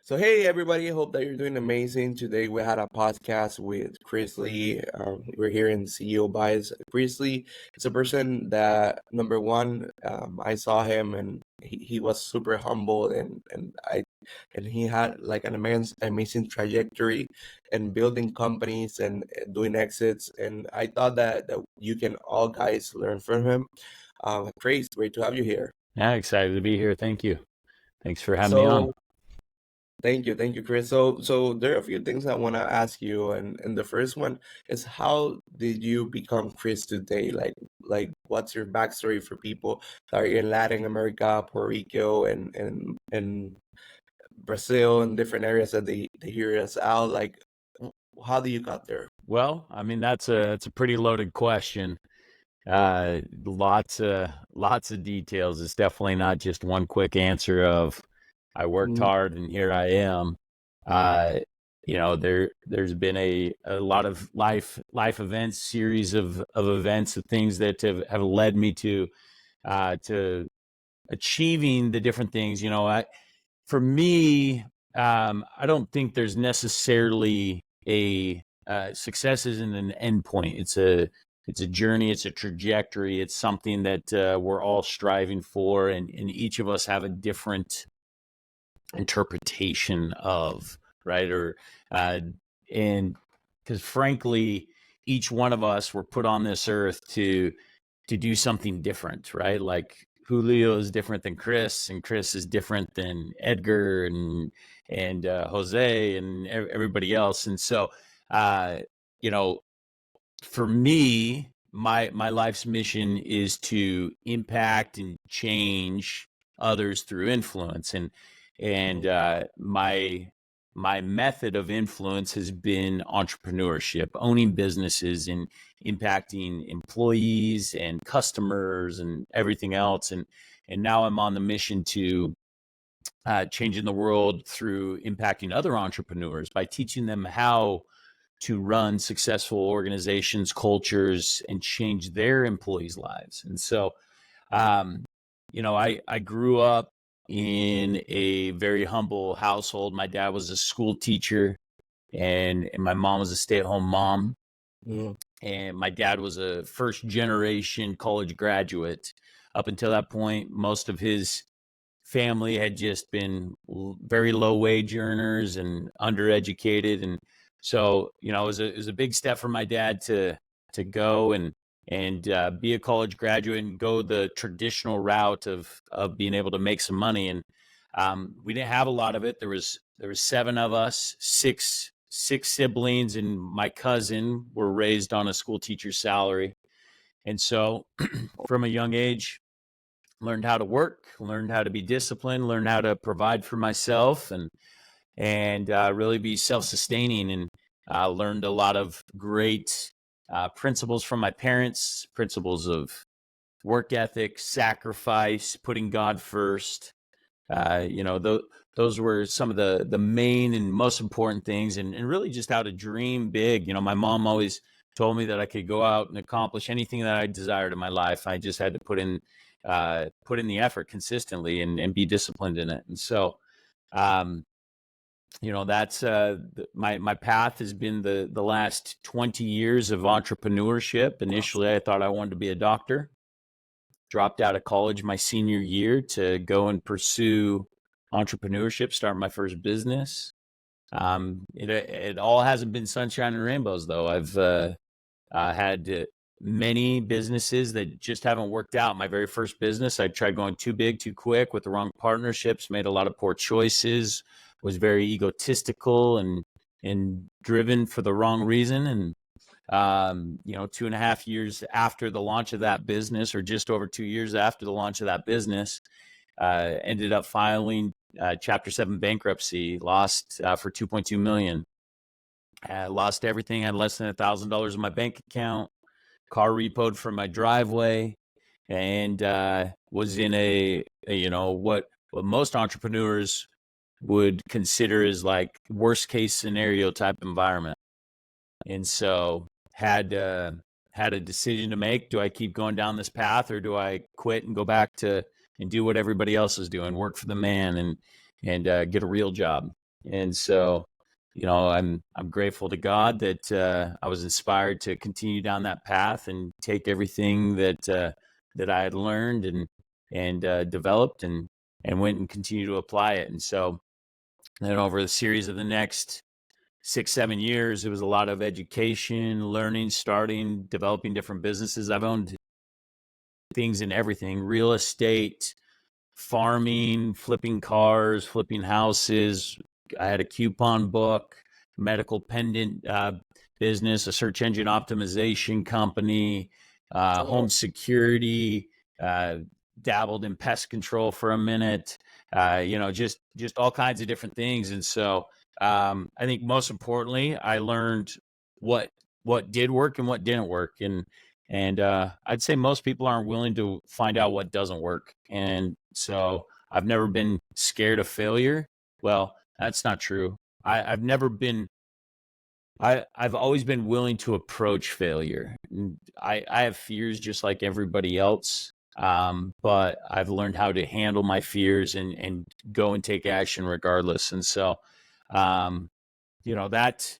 So, hey everybody, I hope that you're doing amazing. Today we had a podcast with Chris Lee. We're here in CEO Bias. Chris Lee is a person that, number one, I saw him and he was super humble and he had like an amazing trajectory and building companies and doing exits. And I thought that you can all guys learn from him. Chris, great to have you here. Yeah, excited to be here. Thank you. Thanks for having me on. So, thank you, Chris. So there are a few things I want to ask you, and the first one is how did you become Chris today? Like what's your backstory for people that are in Latin America, Puerto Rico, and Brazil, and different areas that they hear us out? Like, how do you got there? Well, I mean that's a pretty loaded question. Lots of details. It's definitely not just one quick answer of I worked Mm, hard and here I am. Uh, there's been a lot of life events, series of events, of things that have led me to achieving the different things. For me, I don't think there's necessarily a success isn't an endpoint. It's a journey. It's a trajectory. It's something that we're all striving for, and each of us have a different interpretation of, right? Or and because frankly, each one of us were put on this earth to do something different, right? Like Julio is different than Chris, and Chris is different than Edgar and Jose and everybody else. And so, uh, you know, for me, my life's mission is to impact and change others through influence, and my method of influence has been entrepreneurship, owning businesses and impacting employees and customers and everything else. And now I'm on the mission to changing the world through impacting other entrepreneurs by teaching them how to run successful organizations, cultures, and change their employees' lives. And so, um, I grew up in a very humble household. My dad was a school teacher, and my mom was a stay-at-home mom. mm, And my dad was a first generation college graduate. Up until that point, most of his family had just been very low wage earners and undereducated. And so, it was a big step for my dad to go and be a college graduate and go the traditional route of being able to make some money. And we didn't have a lot of it. There was seven of us, six siblings, and my cousin were raised on a school teacher's salary. And so from a young age, learned how to work, learned how to be disciplined, learned how to provide for myself, and really be self-sustaining, and learned a lot of great principles from my parents, principles of work ethic, sacrifice, putting God first. Those were some of the main and most important things, and really just how to dream big. My mom always told me that I could go out and accomplish anything that I desired in my life. I just had to put in the effort consistently and be disciplined in it. And so, um, that's my path has been the last 20 years of entrepreneurship. Initially, I thought I wanted to be a doctor. Dropped out of college my senior year to go and pursue entrepreneurship, start my first business. It all hasn't been sunshine and rainbows, though. I've had many businesses that just haven't worked out. My very first business, I tried going too big, too quick with the wrong partnerships, made a lot of poor choices, was very egotistical and driven for the wrong reason. And 2.5 years after the launch of that business, or just over 2 years after the launch of that business, ended up filing Chapter 7 bankruptcy, lost for $2.2 million. Lost everything, had less than $1,000 in my bank account, car repoed from my driveway, and was in what most entrepreneurs would consider as like worst case scenario type environment. And so had a decision to make. Do I keep going down this path, or do I quit and go back to and do what everybody else is doing, work for the man and get a real job? And so, I'm grateful to God that I was inspired to continue down that path and take everything that I had learned and developed and went and continued to apply it. And so then over the series of the next 6, 7 years, it was a lot of education, learning, starting, developing different businesses. I've owned things in everything: real estate, farming, flipping cars, flipping houses. I had a coupon book, medical pendant business, a search engine optimization company, home security, uh, dabbled in pest control for a minute, just all kinds of different things. And so I think most importantly, I learned what did work and what didn't work. And I'd say most people aren't willing to find out what doesn't work. And so I've never been scared of failure. Well, that's not true. I've never been, I've always been willing to approach failure. I have fears just like everybody else. But I've learned how to handle my fears and go and take action regardless. And so, um, that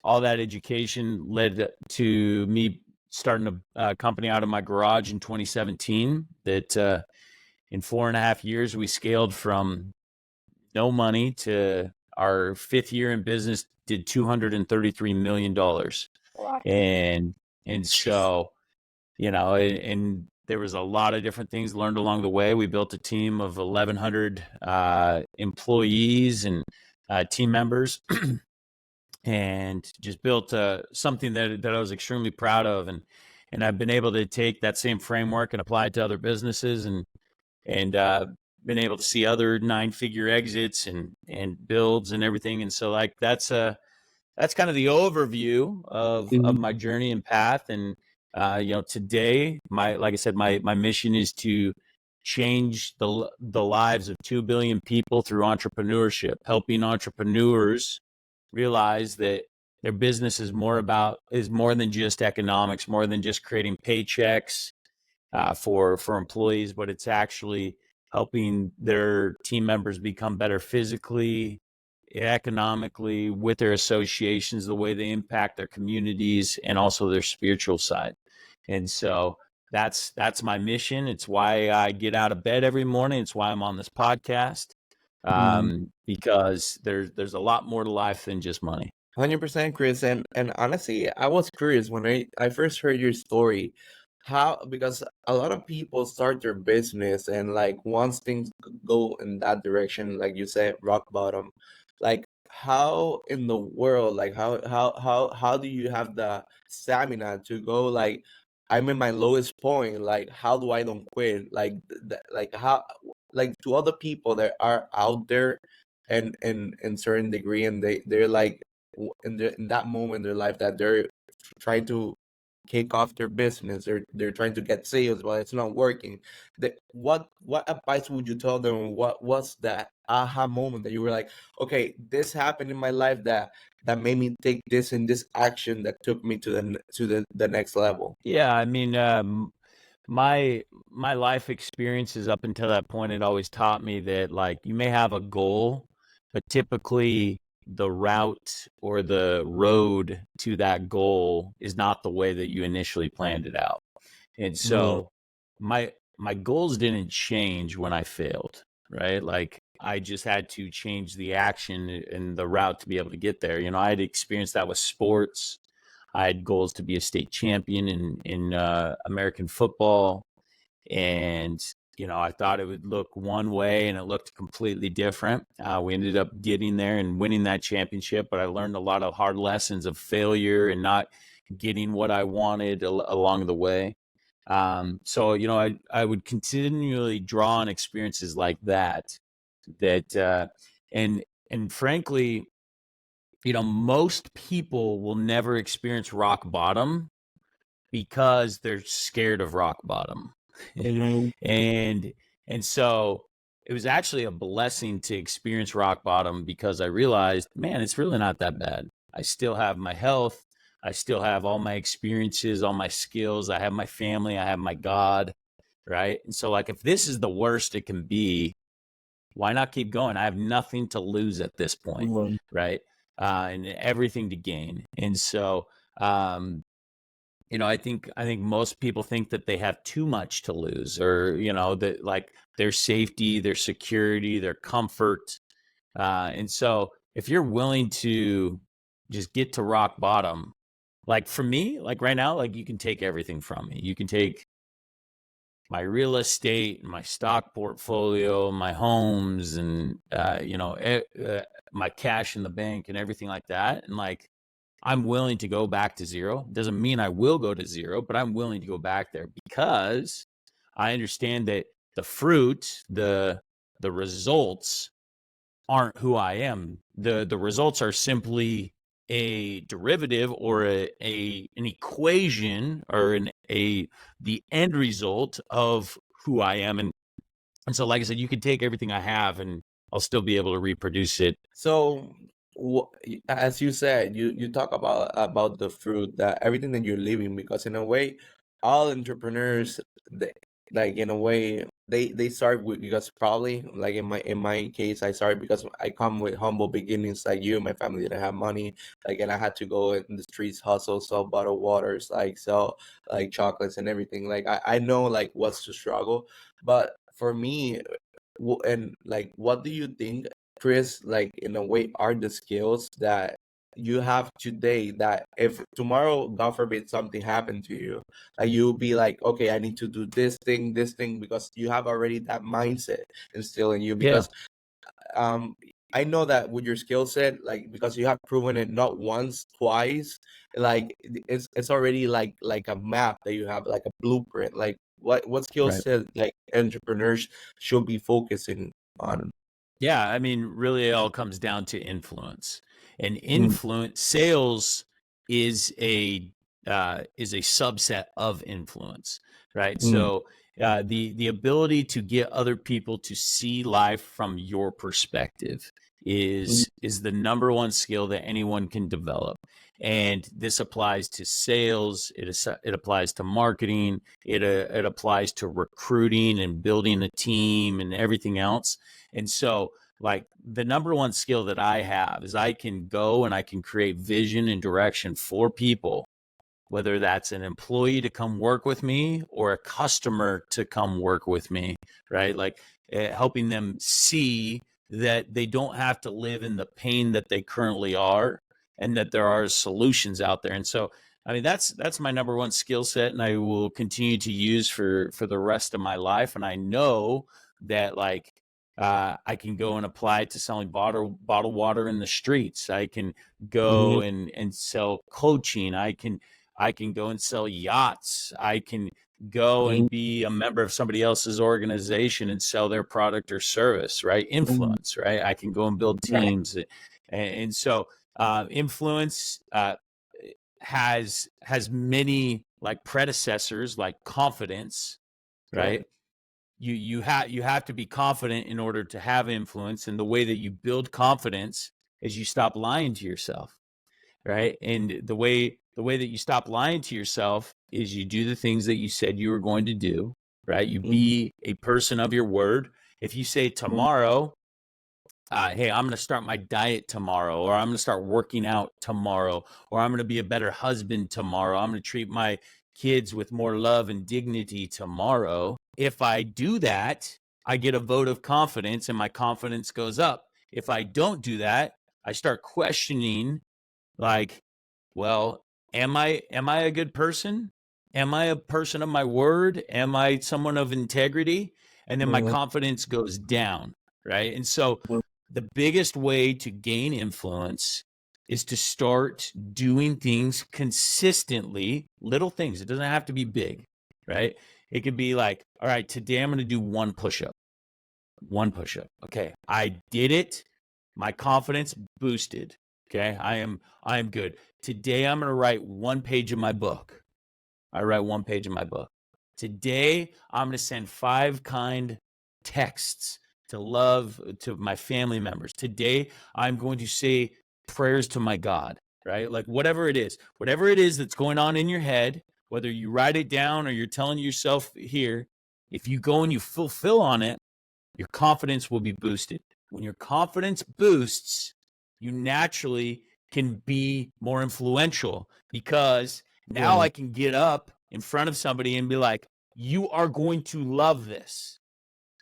all that education led to me starting a company out of my garage in 2017 that in 4.5 years we scaled from no money to our 5th year in business did $233 million. Wow. And so, and there was a lot of different things learned along the way. We built a team of 1,100 employees and team members and just built something that I was extremely proud of. And I've been able to take that same framework and apply it to other businesses and been able to see other 9-figure exits and builds and everything. And so like that's kind of the overview of my journey and path. And today, like I said, my mission is to change the lives of 2 billion people through entrepreneurship, helping entrepreneurs realize that their business is more than just economics, more than just creating paychecks for employees, but it's actually helping their team members become better physically, economically, with their associations, the way they impact their communities, and also their spiritual side. And so that's my mission. It's why I get out of bed every morning. It's why I'm on this podcast, because there's a lot more to life than just money. 100%, Chris. And honestly, I was curious when I first heard your story, how, because a lot of people start their business and like once things go in that direction, like you said, rock bottom, like how in the world, like how do you have the stamina to go like I'm in my lowest point, like how do I don't quit? Like like how, like to other people that are out there and in certain degree and they're like in that moment in their life that they're trying to kick off their business, they're trying to get sales but it's not working. What advice would you tell them? What was that aha moment that you were like, okay, this happened in my life that made me take this and this action that took me to the next level? Yeah, I mean, my life experiences up until that point had always taught me that like you may have a goal, but typically the route or the road to that goal is not the way that you initially planned it out. And Mm. so my goals didn't change when I failed, right? Like I just had to change the action and the route to be able to get there. I had experienced that with sports. I had goals to be a state champion in American football, and I thought it would look one way, and it looked completely different. We ended up getting there and winning that championship, but I learned a lot of hard lessons of failure and not getting what I wanted along the way. So I would continually draw on experiences like that, and frankly, most people will never experience rock bottom because they're scared of rock bottom. Mhm. and and so it was actually a blessing to experience rock bottom because I realized, man, it's really not that bad. I still have my health, I still have all my experiences, all my skills, I have my family, I have my God, right? And so like if this is the worst it can be, Why not keep going? I have nothing to lose at this point, Mhm. right? And everything to gain. And so, um, I think most people think that they have too much to lose, or that like their safety, their security, their comfort. And so, if you're willing to just get to rock bottom, like for me, like right now, like you can take everything from me. You can take my real estate, my stock portfolio, my homes, and my cash in the bank and everything like that. And like I'm willing to go back to zero. Doesn't mean I will go to zero, but I'm willing to go back there because I understand that the fruit, the results aren't who I am. The results are simply a derivative or an equation or the end result of who I am. And so, like I said, you can take everything I have and I'll still be able to reproduce it. So, as you said, you talk about the fruit, that everything that you're living, because in a way, all entrepreneurs, they, like in a way, they start with, because probably like in my case, I started because I come with humble beginnings like you. My family didn't have money, like, and I had to go in the streets, hustle, sell bottled waters, like sell like chocolates and everything. Like I know like what's to struggle, but for me, and like, what do you think, Chris, like in a way, are the skills that you have today that if tomorrow, God forbid, something happened to you, like you'll be like, okay, I need to do this thing, because you have already that mindset instilled in you. Yeah, Because um I know that with your skill set, like because you have proven it not once, twice, like it's already like a map that you have, like a blueprint. Like what skill right. set like entrepreneurs should be focusing on? Yeah, I mean, really, it all comes down to influence. And Mm, influence sales is a subset of influence, right? mm, So the ability to get other people to see life from your perspective mm, is the number one skill that anyone can develop. And this applies to sales. It applies to marketing. It applies to recruiting and building a team and everything else. And so, like, the number one skill that I have is I can go and I can create vision and direction for people, whether that's an employee to come work with me or a customer to come work with me, right? Like, helping them see that they don't have to live in the pain that they currently are, and that there are solutions out there. And so, I mean, that's my number one skill set, and I will continue to use for the rest of my life. And I know that, like, I can go and apply it to selling bottled water in the streets. I can go mhm, and sell coaching. I can go and sell yachts. I can go mm, and be a member of somebody else's organization and sell their product or service, right? mm, Influence, right? I can go and build right, teams. And so, influence has many like predecessors, like confidence, right? right, You have to be confident in order to have influence. And the way that you build confidence is you stop lying to yourself, right? And the way that you stop lying to yourself is you do the things that you said you were going to do, right? You mm, be a person of your word. If you say mm, tomorrow, hey, I'm going to start my diet tomorrow, or I'm going to start working out tomorrow, or I'm going to be a better husband tomorrow, I'm going to treat my kids with more love and dignity tomorrow. If I do that, I get a vote of confidence and my confidence goes up. If I don't do that, I start questioning, like, well, am I a good person? Am I a person of my word? Am I someone of integrity? And then my mm, confidence goes down, right? And so mm, the biggest way to gain influence is to start doing things consistently, little things. It doesn't have to be big, right? It could be like, all right, today I'm going to do one push up. One push up. Okay, I did it. My confidence boosted. Okay, I am good. Today I'm going to write one page of my book. I write one page of my book. Today I'm going to send 5 kind texts to my family members. Today I'm going to say prayers to my God, right? Like whatever it is that's going on in your head, whether you write it down or you're telling yourself here, if you go and you fulfill on it, your confidence will be boosted. When your confidence boosts, you naturally can be more influential, because now Yeah. I can get up in front of somebody and be like, you are going to love this.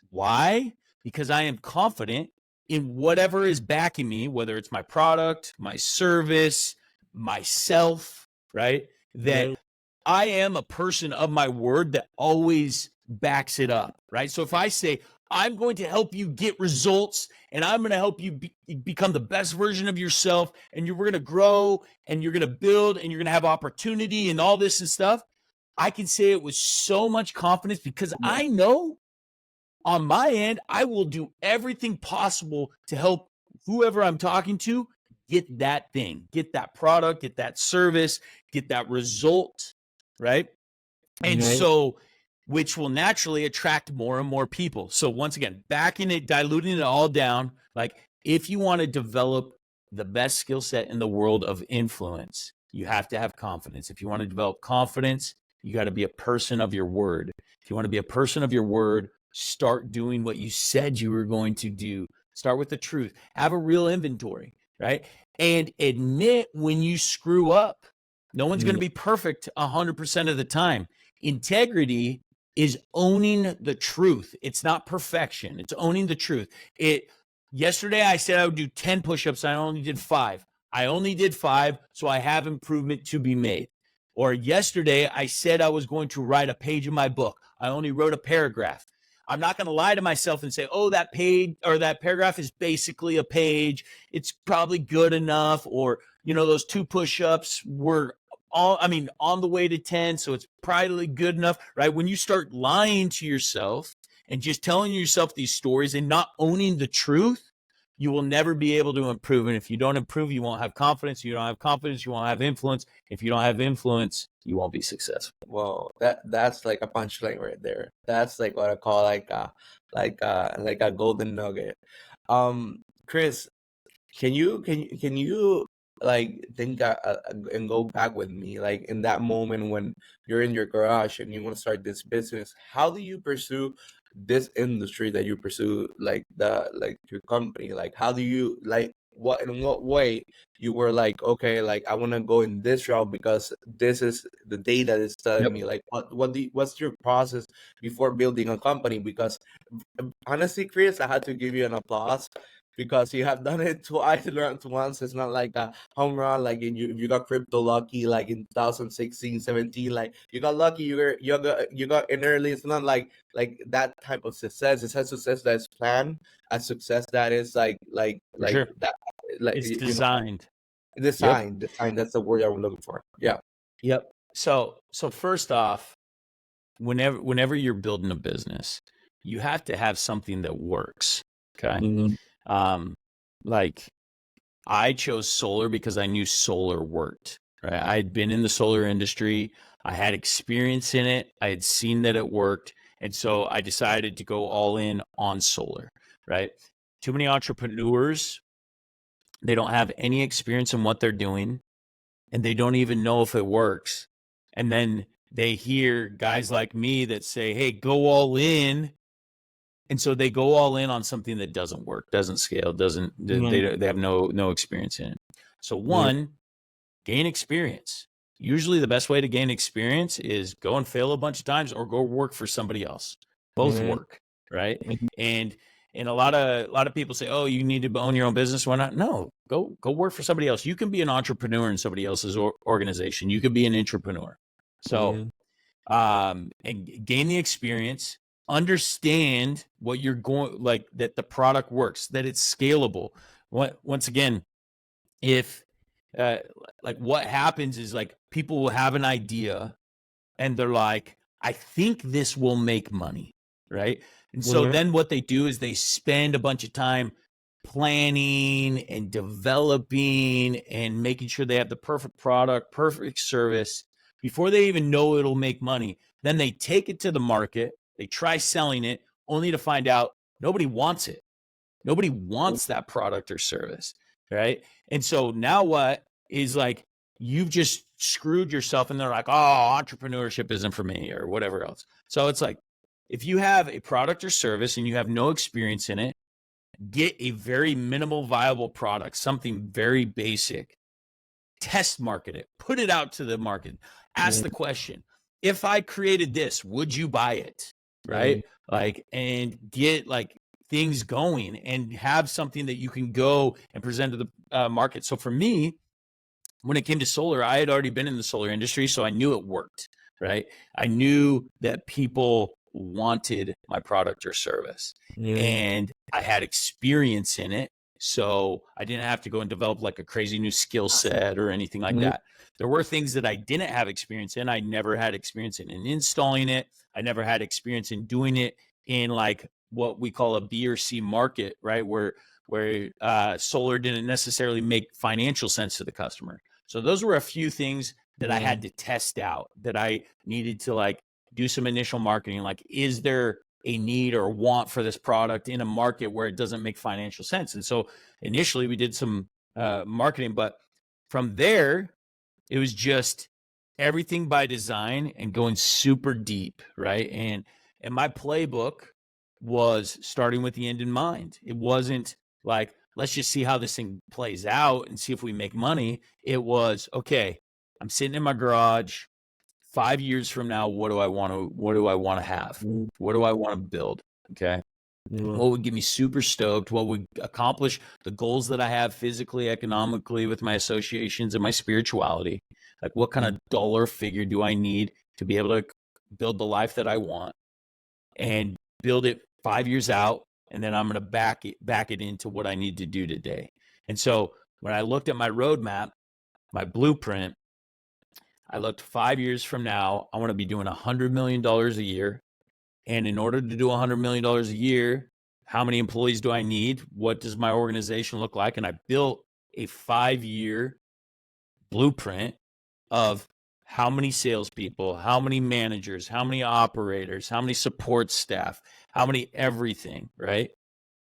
Why? Because I am confident in whatever is backing me, whether it's my product, my service, myself, right? That Mhm. I am a person of my word that always backs it up, right? So if I say, I'm going to help you get results, and I'm going to help you become the best version of yourself, and we're going to grow, and you're going to build, and you're going to have opportunity and all this and stuff, I can say it with so much confidence, because I know on my end, I will do everything possible to help whoever I'm talking to get that thing, get that product, get that service, get that result, right? And Right. so, which will naturally attract more and more people. So, once again, backing it, diluting it all down. Like, if you want to develop the best skill set in the world of influence, you have to have confidence. If you want to develop confidence, you got to be a person of your word. If you want to be a person of your word, start doing what you said you were going to do. Start with the truth. Have a real inventory, right? And admit when you screw up. No one's going to Mm. be perfect 100% of the time. Integrity is owning the truth. It's not perfection. It's owning the truth. Yesterday I said I would do 10 push-ups. I only did 5. I only did 5, so I have improvement to be made. Or yesterday I said I was going to write a page in my book. I only wrote a paragraph. I'm not going to lie to myself and say, oh, that page or that paragraph is basically a page. It's probably good enough. Or, those 2 push-ups were on the way to 10, so it's probably good enough, right? When you start lying to yourself and just telling yourself these stories and not owning the truth, you will never be able to improve. And if you don't improve, you won't have confidence. You don't have confidence, you won't have influence. If you don't have influence, you won't be successful. Well, that's like a punchline right there. That's like what I call like a golden nugget. Chris, can you like think and go back with me, like in that moment when you're in your garage and you want to start this business? How do you pursue this industry that you pursue, like your company? Like how do you like in what way you were like, okay, like I want to go in this route because this is the data is telling Yep. me, like what's your process before building a company? Because honestly, Chris, I had to give you an applause because you have done it twice, learned once. It's not like a home run, like you got crypto lucky, like in 2016, 17. Like you got lucky, you got in early. It's not like that type of success. It's a success that's planned, a success that is For like sure. that, like It's designed. Yep. design. That's the word I was looking for. Yeah. Yep. So first off, whenever you're building a business, you have to have something that works. Okay. Mm-hmm. Um, like I chose solar because I knew solar worked, right? I had been in the solar industry. I had experience in it. I had seen that it worked. And so I decided to go all in on solar, right? Too many entrepreneurs, they don't have any experience in what they're doing, and they don't even know if it works. And then they hear guys like me that say, hey, go all in. And so they go all in on something that doesn't work, doesn't scale, doesn't they have no experience in it. So Yeah. one, gain experience. Usually the best way to gain experience is go and fail a bunch of times or go work for somebody else. Both Mm-hmm. work, right? And a lot of people say, "Oh, you need to own your own business." Why not? No, go work for somebody else. You can be an entrepreneur in somebody else's organization. You could be an entrepreneur. So, Yeah. and gain the experience, understand what you're going, like that the product works, that it's scalable. Once again, if uh, like what happens is like people will have an idea and they're like, I think this will make money, right? And so Yeah. then what they do is they spend a bunch of time planning and developing and making sure they have the perfect product, perfect service before they even know it'll make money. Then they take it to the market, they try selling it, only to find out nobody wants it. Nobody wants that product or service, right? And so now what is like you've just screwed yourself, and they're like, oh, entrepreneurship isn't for me or whatever else. So it's like if you have a product or service and you have no experience in it, get a very minimal viable product, something very basic. Test market it, put it out to the market. Ask the question, if I created this, would you buy it? Right? Like, and get like things going and have something that you can go and present to the market. So for me, when it came to solar, I had already been in the solar industry, so I knew it worked, right? I knew that people wanted my product or service, and I had experience in it. So I didn't have to go and develop like a crazy new skill set or anything like that. There were things that I didn't have experience in. I never had experience in installing it. I never had experience in doing it in like what we call a B or C market, right? Where solar didn't necessarily make financial sense to the customer. So those were a few things that I had to test out, that I needed to like do some initial marketing. Like, is there a need or want for this product in a market where it doesn't make financial sense? And so initially we did some marketing, but from there, it was just everything by design and going super deep, right? And my playbook was starting with the end in mind. It wasn't like, let's just see how this thing plays out and see if we make money. It was, okay, I'm sitting in my garage. 5 years from now, what do I want to have? What do I want to build? Okay. What would get me super stoked? What would accomplish the goals that I have physically, economically, with my associations and my spirituality? Like, what kind of dollar figure do I need to be able to build the life that I want and build it 5 years out? And then I'm going to back it into what I need to do today. And so when I looked at my roadmap, my blueprint, I looked 5 years from now, I want to be doing $100 million a year. And in order to do $100 million a year, how many employees do I need? What does my organization look like? And I built a 5-year blueprint of how many salespeople, how many managers, how many operators, how many support staff, how many everything, right?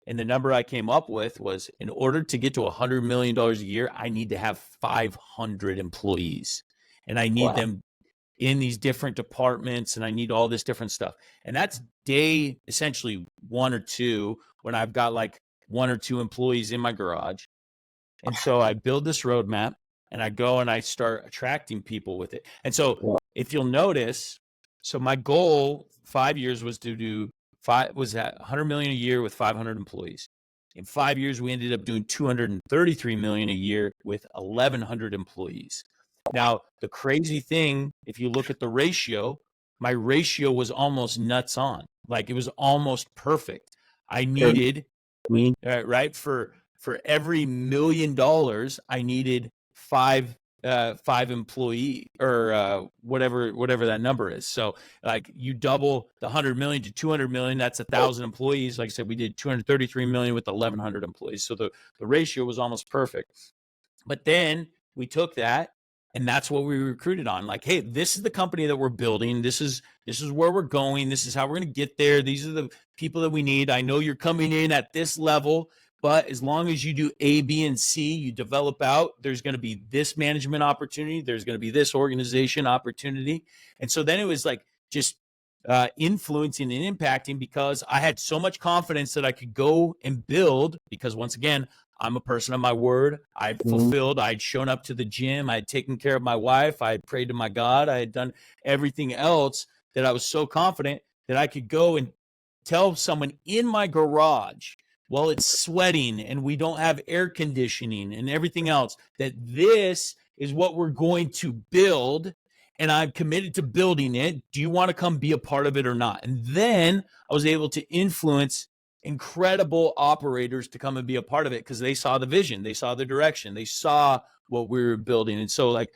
And the number I came up with was, in order to get to $100 million a year, I need to have 500 employees. And I need them in these different departments, and I need all this different stuff. And that's day essentially 1 or 2, when I've got like 1 or 2 employees in my garage. And so I build this roadmap and I go and I start attracting people with it. And so if you'll notice, so my goal 5 years was to do was at 100 million a year with 500 employees. In 5 years, we ended up doing 233 million a year with 1,100 employees. Now, the crazy thing, if you look at the ratio, my ratio was almost nuts on. Like, it was almost perfect. I needed, right, for every $1 million, I needed five employee, or whatever that number is. So like, you double the 100 million to 200 million, that's 1,000 employees. Like I said, we did 233 million with 1,100 employees. So the ratio was almost perfect. But then we took that, and that's what we recruited on. Like, hey, this is the company that we're building. This is where we're going. This is how we're going to get there. These are the people that we need. I know you're coming in at this level, but as long as you do A, B, and C, you develop out, there's going to be this management opportunity. There's going to be this organization opportunity. And so then it was like just influencing and impacting, because I had so much confidence that I could go and build, because once again, I'm a person of my word. I'd fulfilled. I'd shown up to the gym. I had taken care of my wife. I had prayed to my God. I had done everything else, that I was so confident that I could go and tell someone in my garage, while it's sweating and we don't have air conditioning and everything else, that this is what we're going to build, and I'm committed to building it. Do you want to come be a part of it or not? And then I was able to influence incredible operators to come and be a part of it, because they saw the vision, they saw the direction, they saw what we were building. And so, like,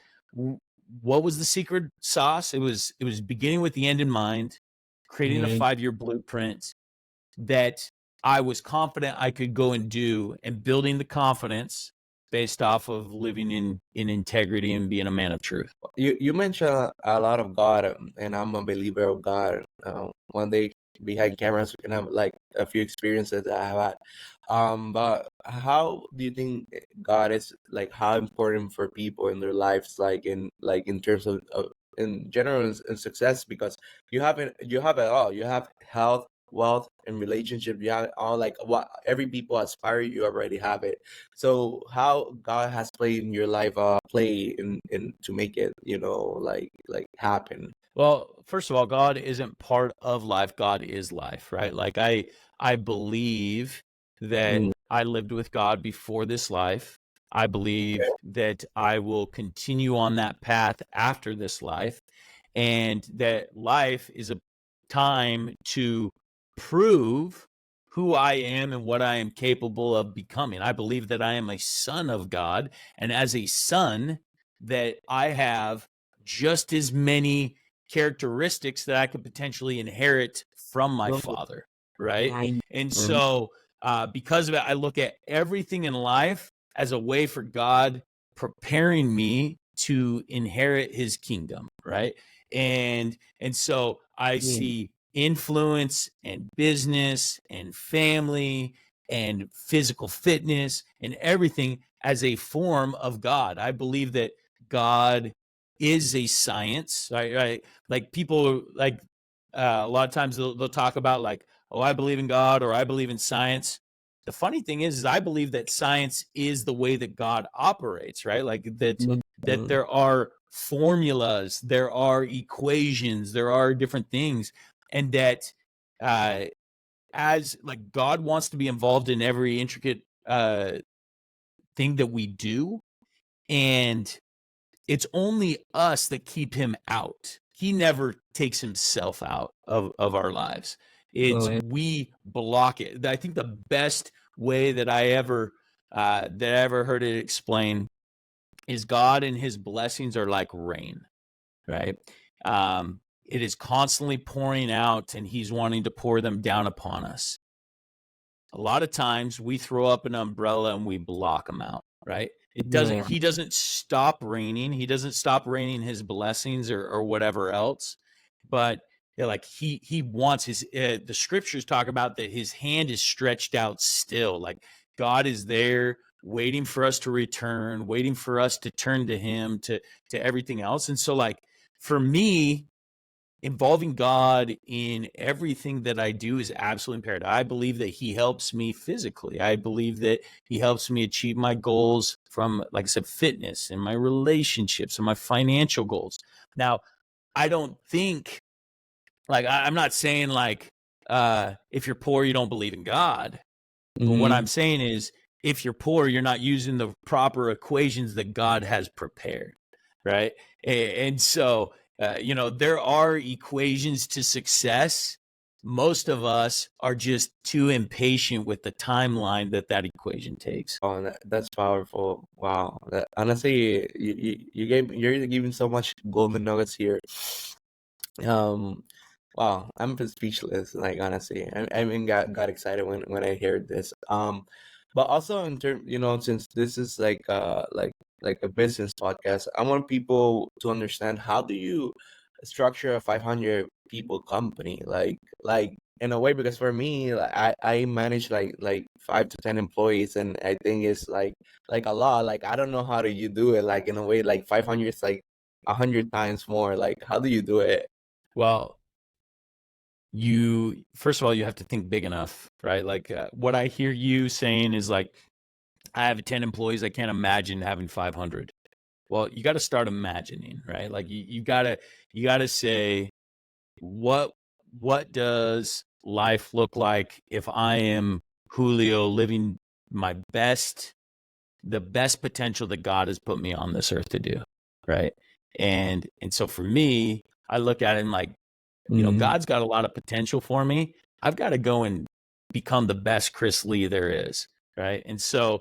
what was the secret sauce? It was beginning with the end in mind, creating a 5-year blueprint that I was confident I could go and do, and building the confidence based off of living in integrity and being a man of truth. You mentioned a lot of God, and I'm a believer of God. One day behind cameras, we can have like a few experiences that I have had. But how do you think God is, like, how important for people in their lives, like in terms of in general in success, because you have it all. You have health, wealth, and relationship. You have all, like, what every people aspire. You already have it. So how God has played in your life, play in to make it, like happen. Well, first of all, God isn't part of life. God is life, right? Like I believe that Mm, I lived with God before this life. I believe that I will continue on that path after this life, and that life is a time to prove who I am and what I am capable of becoming. I believe that I am a son of God, and as a son, that I have just as many characteristics that I could potentially inherit from my father, right? And mm, so, because of it, I look at everything in life as a way for God preparing me to inherit his kingdom, right? And so I mm. see influence and business and family and physical fitness and everything as a form of God. I believe that God is a science, right? Right? Like people, like a lot of times they'll talk about, like, oh, I believe in God, or I believe in science. The funny thing is I believe that science is the way that God operates, right? Like that Mm. there are formulas, there are equations, there are different things, and that uh, as like God wants to be involved in every intricate thing that we do, and it's only us that keep him out. He never takes himself out of our lives. It's Oh, we block it. I think the best way that I ever heard it explained is God and his blessings are like rain, right? It is constantly pouring out, and he's wanting to pour them down upon us. A lot of times we throw up an umbrella and we block them out, right? It doesn't, yeah. he doesn't stop raining. He doesn't stop raining his blessings or whatever else. But yeah, like he wants his, the scriptures talk about that his hand is stretched out still. Like God is there waiting for us to return, waiting for us to turn to him, to everything else. And so, like, for me, involving God in everything that I do is absolutely imperative. I believe that he helps me physically. I believe that he helps me achieve my goals from, like I said, fitness and my relationships and my financial goals. Now, I don't think, like, I'm not saying, like, if you're poor, you don't believe in God. But what Mm-hmm. I'm saying is, if you're poor, you're not using the proper equations that God has prepared, right? And so, there are equations to success. Most of us are just too impatient with the timeline that equation takes. Oh, that's powerful. Wow. Honestly, you're giving so much golden nuggets here. Um, wow, I'm just speechless. Like, honestly, I even got excited when I heard this. But also in term, since this is like a business podcast, I want people to understand, how do you structure a 500 people company, like in a way, because for me, like, I manage like 5 to 10 employees, and I think it's like a lot. Like, I don't know how do you do it. Like, in a way, like 500 is like 100 times more. Like, how do you do it? Well, you first of all, you have to think big enough, right? Like, what I hear you saying is, like, I have 10 employees. I can't imagine having 500. Well, you got to start imagining, right? Like you got to say, what what does life look like if I am Julio, living my best, the best potential that God has put me on this earth to do, right? And so for me, I look at it and, like, Mm. God's got a lot of potential for me. I've got to go and become the best Chris Lee there is, right? And so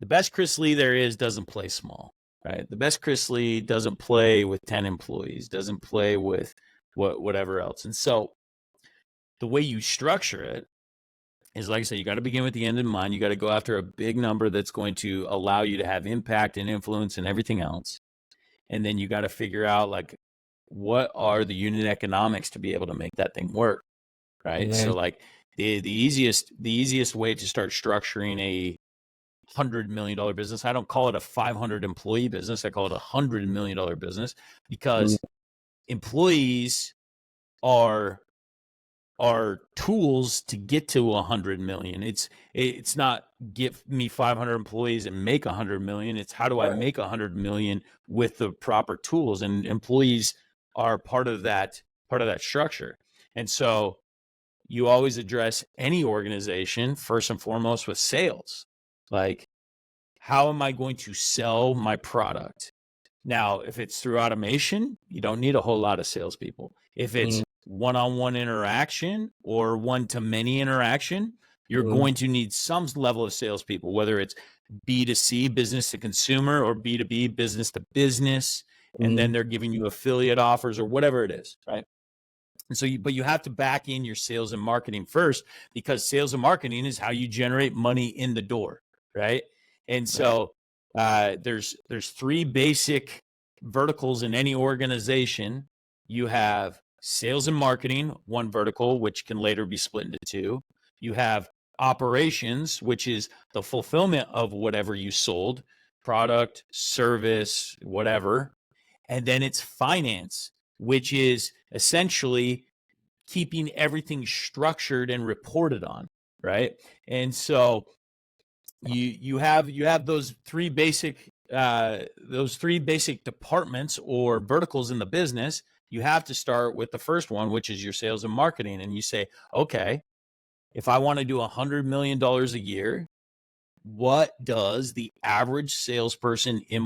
the best Chris Lee there is doesn't play small, right? The best Chris Lee doesn't play with 10 employees, doesn't play with whatever else. And so the way you structure it is, like I said, you got to begin with the end in mind. You got to go after a big number that's going to allow you to have impact and influence and everything else. And then you got to figure out, like, what are the unit economics to be able to make that thing work, right? Yeah. So, like, the easiest way to start structuring a $100 million business. I don't call it a 500 employee business. I call it $100 million business, Mm. because employees are tools to get to 100 million. It's not give me 500 employees and make 100 million. It's how do I make 100 million with the proper tools, and employees are part of that structure. And so you always address any organization first and foremost with sales. Like, how am I going to sell my product? Now, if it's through automation, you don't need a whole lot of salespeople. If it's one-on-one interaction or one-to-many interaction, you're going to need some level of salespeople, whether it's B2C, business to consumer, or B2B, business to business, and then they're giving you affiliate offers or whatever it is, right? And so, but you have to back in your sales and marketing first, because sales and marketing is how you generate money in the door, right? And so there's three basic verticals in any organization. You have sales and marketing, one vertical, which can later be split into two. You have operations, which is the fulfillment of whatever you sold, product, service, whatever. And then it's finance, which is essentially keeping everything structured and reported on, right? And so you have those three basic departments or verticals in the business. You have to start with the first one, which is your sales and marketing. And you say, okay, if I want to do $100 million a year, what does the average salesperson in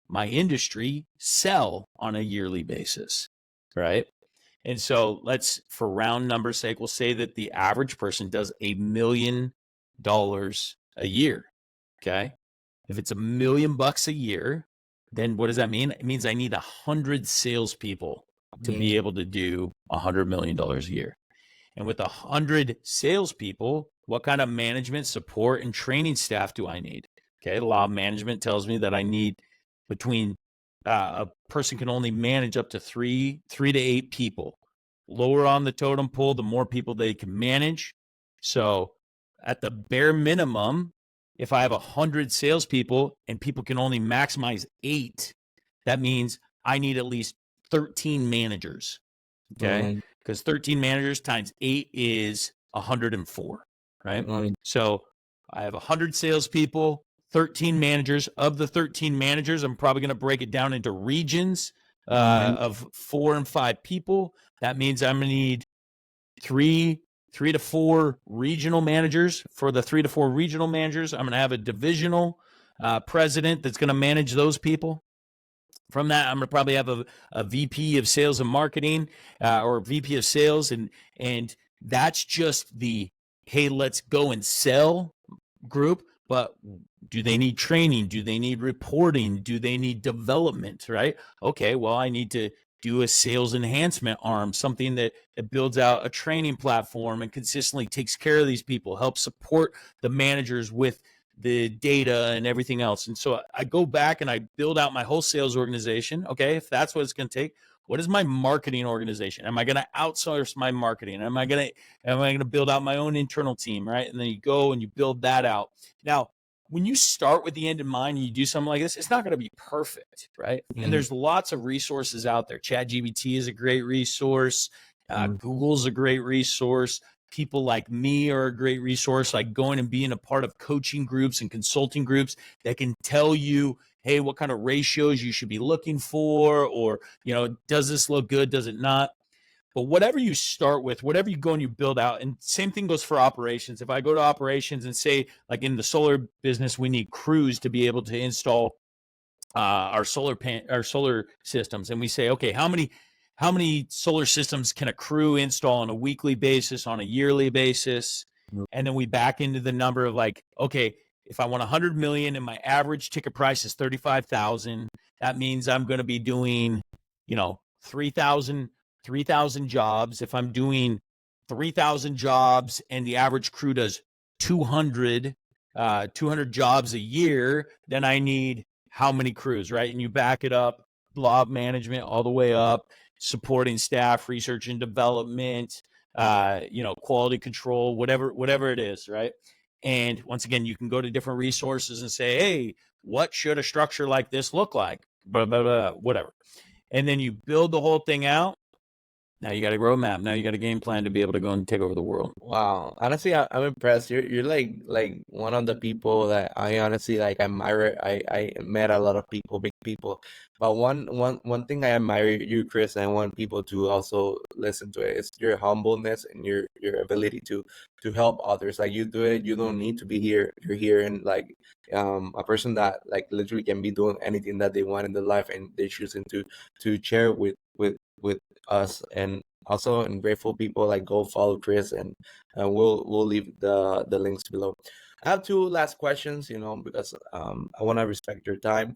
my industry sell on a yearly basis, right? And so let's, for round number's sake, we'll say that the average person does $1 million a year. Okay. If it's $1 million a year, then what does that mean? It means I need 100 salespeople to be able to do $100 million a year. And with 100 salespeople, what kind of management, support, and training staff do I need? Okay. The law of management tells me that I need between a person can only manage up to three to 8 people. Lower on the totem pole, the more people they can manage. So at the bare minimum, if I have 100 salespeople and people can only maximize 8, that means I need at least 13 managers. Okay. Because 13 managers times 8 is 104. Right. So I have 100 salespeople, 13 managers. Of the 13 managers, I'm probably going to break it down into regions of 4 and 5 people. That means I'm going to need 3 to 4 regional managers. For the 3 to 4 regional managers, I'm going to have a divisional president that's going to manage those people. From that, I'm going to probably have a VP of sales and marketing or VP of sales. And that's just the, hey, let's go and sell group. But do they need training? Do they need reporting? Do they need development, right? Okay, well, I need to do a sales enhancement arm, something that builds out a training platform and consistently takes care of these people, helps support the managers with the data and everything else. And so I go back and I build out my whole sales organization. Okay, if that's what it's going to take, what is my marketing organization? Am I going to outsource my marketing? Am I going to build out my own internal team, right? And then you go and you build that out. Now, when you start with the end in mind and you do something like this, it's not going to be perfect, right? And there's lots of resources out there. ChatGPT is a great resource. Google's a great resource. People like me are a great resource, like going and being a part of coaching groups and consulting groups that can tell you, hey, what kind of ratios you should be looking for, or, does this look good? Does it not? But whatever you start with, whatever you go and you build out, and same thing goes for operations. If I go to operations and say, like in the solar business, we need crews to be able to install our solar systems, and we say, okay, how many solar systems can a crew install on a weekly basis, on a yearly basis? And then we back into the number of like, okay, if I want 100 million and my average ticket price is 35,000, that means I'm going to be doing, 3,000 jobs. If I'm doing 3,000 jobs and the average crew does 200 jobs a year, then I need how many crews, right? And you back it up, law of management all the way up, supporting staff, research and development, quality control, whatever it is, right? And once again, you can go to different resources and say, hey, what should a structure like this look like? Blah, blah, blah, whatever. and then you build the whole thing out. Now you got a roadmap. Now you got a game plan to be able to go and take over the world. Wow. Honestly, I'm impressed. You're like one of the people that I honestly like admire. I met a lot of people, big people, but one thing I admire you, Chris, and I want people to also listen to it is your humbleness and your ability to help others. Like you do it, you don't need to be here. You're here, and like a person that like literally can be doing anything that they want in their life, and they're choosing to share with us. And also, and grateful people like go follow Chris, and we'll leave the links below. I have two last questions, because I want to respect your time.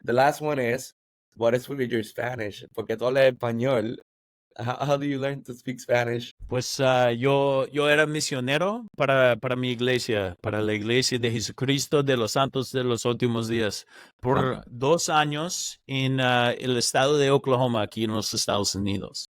The last one is, what is with your Spanish? Porque tú hablas español. How do you learn to speak Spanish? Pues yo era misionero para mi iglesia, para la iglesia de Jesucristo de los Santos de los Últimos Días, Wow. por 2 años en el estado de Oklahoma, aquí en los Estados Unidos.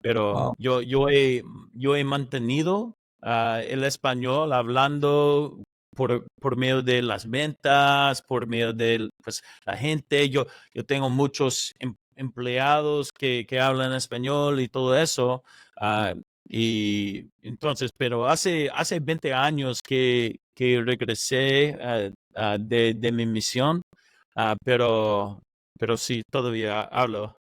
Pero Wow. yo he mantenido el español hablando por medio de las ventas, por medio de pues, la gente. Yo tengo muchos empleados que hablan español y todo eso. Y entonces, pero hace 20 años que regresé de mi misión, pero sí, todavía hablo.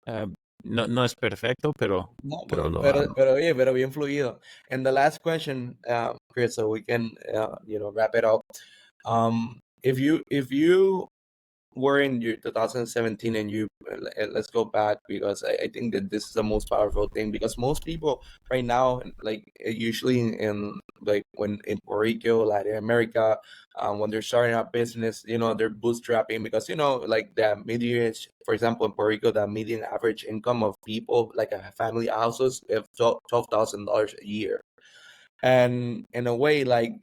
No es perfecto, pero No, lo hablo. pero bien fluido. And the last question, Chris, so we can wrap it up. If you were in your 2017 and let's go back, because I think that this is the most powerful thing, because most people right now, like usually in like when in Puerto Rico, Latin America, when they're starting a business, they're bootstrapping, because like the median, for example, in Puerto Rico, the median average income of people, like a family houses, have $12,000 a year. And in a way, like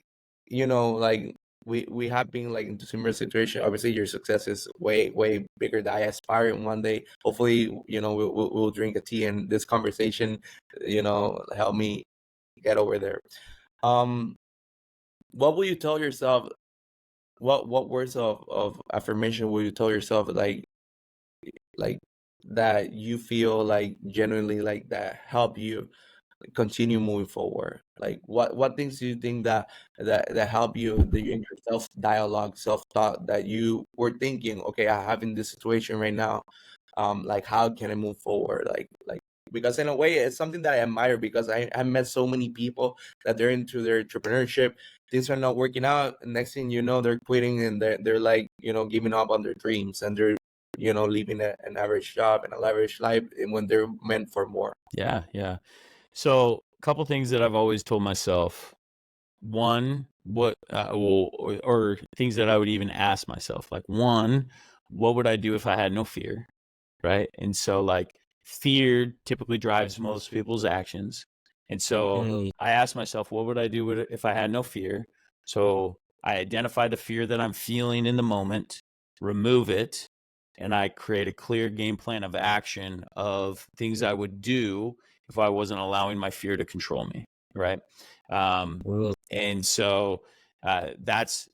like we have been like in similar situation. Obviously your success is way bigger than I aspire, and one day hopefully we'll drink a tea, and this conversation help me get over there. um what will you tell yourself, what words of affirmation will you tell yourself, like that you feel like genuinely like that help you continue moving forward? Like what things do you think that help you, in your self dialogue, self thought, that you were thinking, okay, I have in this situation right now, like how can I move forward, like because in a way it's something that I admire, because I met so many people that they're into their entrepreneurship, things are not working out, and next thing you know they're quitting, and they're like giving up on their dreams, and they're leaving an average job and a average life, and when they're meant for more. Yeah. So, a couple things that I've always told myself. One, what or things that I would even ask myself. Like, one, what would I do if I had no fear? Right? And so, like, fear typically drives most people's actions. And so Mm. I asked myself, what would I do if I had no fear? So I identify the fear that I'm feeling in the moment, remove it, and I create a clear game plan of action of things I would do if I wasn't allowing my fear to control me. Right. Um, Well, and so that's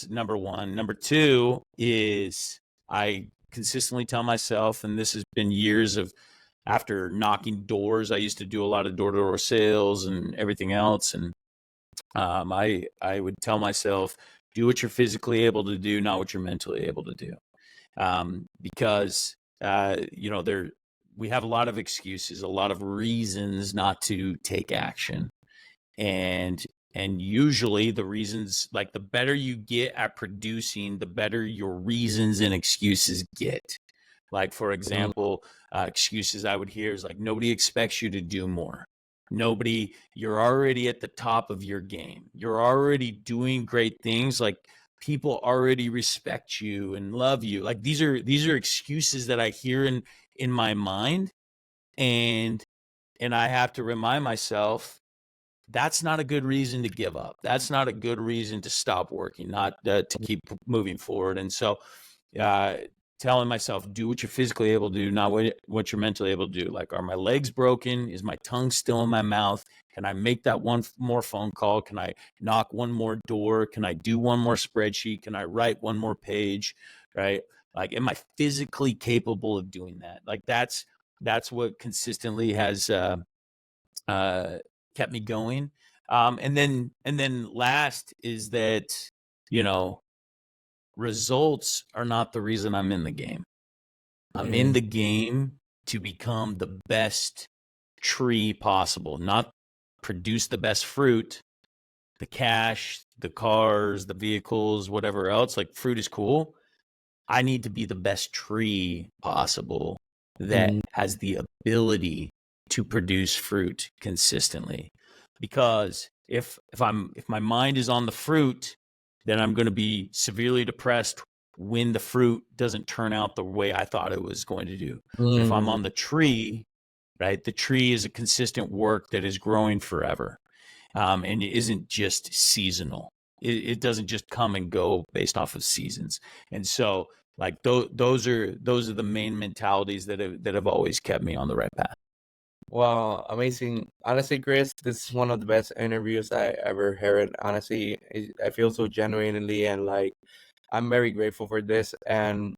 number one. Number two is I consistently tell myself, and this has been years of after knocking doors. I used to do a lot of door-to-door sales and everything else, and I would tell myself, do what you're physically able to do, not what you're mentally able to do, because there we have a lot of excuses, a lot of reasons not to take action, and usually the reasons, like, the better you get at producing, the better your reasons and excuses get. Like, for example, excuses I would hear is like, nobody expects you to do more. You're already at the top of your game. You're already doing great things. Like, people already respect you and love you. Like, these are excuses that I hear in my mind, and I have to remind myself that's not a good reason to give up. That's not a good reason to stop working, not to keep moving forward. And so, uh, telling myself, do what you're physically able to do, not what you're mentally able to do. Like, are my legs broken? Is my tongue still in my mouth? Can I make that one more phone call? Can I knock one more door? Can I do one more spreadsheet? Can I write one more page? Right. Like, am I physically capable of doing that? Like, that's what consistently has kept me going. And then last is that, you know, results are not the reason I'm in the game. I'm in Mm, the game to become the best tree possible, not produce the best fruit, the cash, the cars, the vehicles, whatever else. Like, fruit is cool. I need to be the best tree possible that mm, has the ability to produce fruit consistently. Because if my mind is on the fruit, then I'm going to be severely depressed when the fruit doesn't turn out the way I thought it was going to do. But if I'm mm, on the tree, right, the tree is a consistent work that is growing forever, and it isn't just seasonal. It doesn't just come and go based off of seasons. And so, like, those are the main mentalities that have always kept me on the right path. Wow, amazing. Honestly, Chris, this is one of the best interviews I ever heard. Honestly, I feel so genuinely and like I'm very grateful for this. And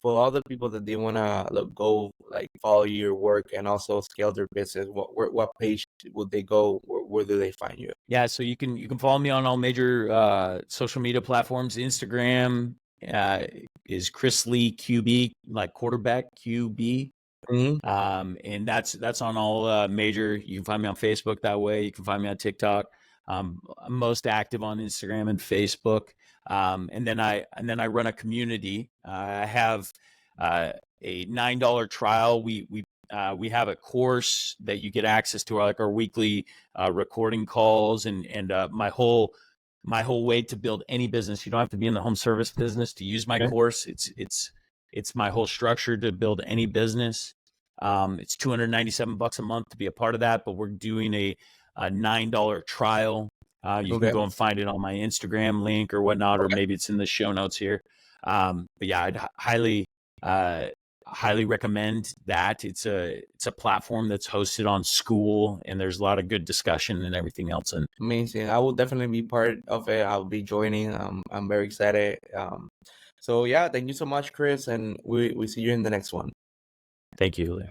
for all the people that they wanna go like follow your work and also scale their business, what page would they go? Where do they find you? Yeah, so you can follow me on all major social media platforms. Instagram uh, is Chris Lee QB, like quarterback QB. Hmm. And that's on all major. You can find me on Facebook that way. You can find me on TikTok. I'm most active on Instagram and Facebook. And then I run a community. I have a $9 trial. We have a course that you get access to, like our weekly recording calls, and my whole way to build any business. You don't have to be in the home service business to use my Okay. course. It's my whole structure to build any business. It's $297 a month to be a part of that, but we're doing a $9 trial. You can Okay. go and find it on my Instagram link or whatnot, or maybe it's in the show notes here. But yeah, I'd uh, highly recommend that. It's a platform that's hosted on School, and there's a lot of good discussion and everything else. And Amazing. I will definitely be part of it. I'll be joining. I'm very excited. So yeah, thank you so much, Chris, and we see you in the next one. thank you, Leo.